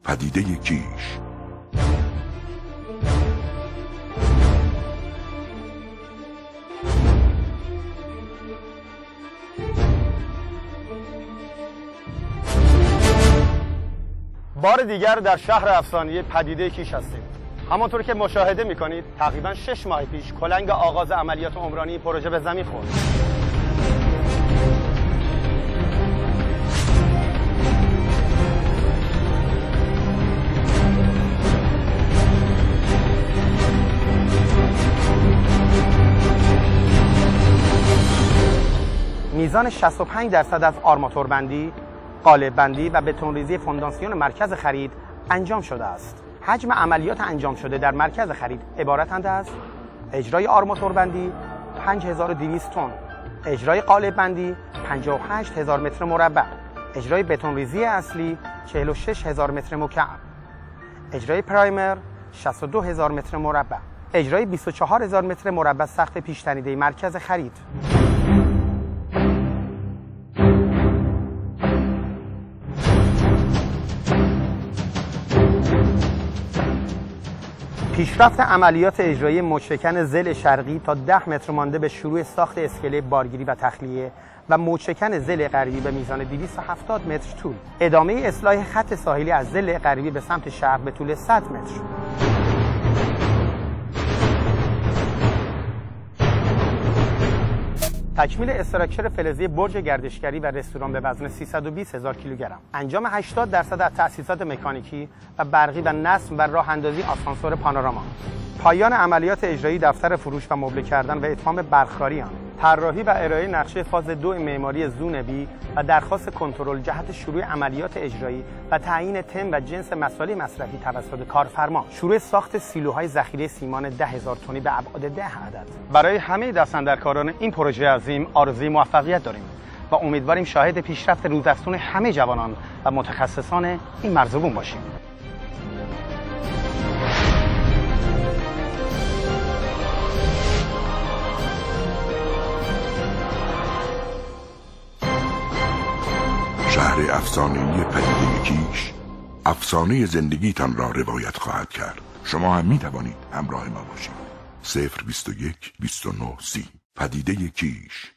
پدیده کیش. بار دیگر در شهر افسانه‌ای پدیده کیش هستیم. همانطور که مشاهده می‌کنید تقریباً 6 ماه پیش کلنگ آغاز عملیات عمرانی پروژه به زمین خورد. میزان 65% از آرماتوربندی، قالب‌بندی و بتون‌ریزی فونداسیون مرکز خرید انجام شده است. حجم عملیات انجام شده در مرکز خرید عبارتند از اجرای آرماتوربندی 5200 تن، اجرای قالب‌بندی 58000 متر مربع، اجرای بتون‌ریزی اصلی 46000 متر مکعب، اجرای پرایمر 62000 متر مربع، اجرای 24000 متر مربع سقف پیش‌تنیده مرکز خرید. پیشرفت عملیات اجرایی موج‌شکن ضلع شرقی تا 10 متر مانده به شروع ساخت اسکله بارگیری و تخلیه و موج‌شکن ضلع غربی به میزان 270 متر طول. ادامه اصلاح خط ساحلی از ضلع غربی به سمت شرق به طول 100 متر. تکمیل استراکچر فلزی برج گردشگری و رستوران به وزن 320000 کیلوگرم. انجام 80% از تأسیسات مکانیکی و برقی و نصب و راه اندازی آسانسور پانوراما. پایان عملیات اجرایی دفتر فروش و مبله کردن و اتمام برقکاری آن. طراحی و ارائه نقشه فاز 2 معماری زون بی و درخواست کنترل جهت شروع عملیات اجرایی و تعیین تم و جنس مسائل مصرفی توسط کارفرما. شروع ساخت سیلوهای ذخیره سیمان 10000 تنی به ابعاد 10 عدد. برای همه دستاندرکاران این پروژه عظیم آرزوی موفقیت داریم و امیدواریم شاهد پیشرفت روزافزون همه جوانان و متخصصان این مرزبون باشیم. شهر افسانه‌ای پدیده کیش افسانه زندگیتان را روایت خواهد کرد. شما هم می توانید همراه ما باشید. 021 29 30 پدیده کیش.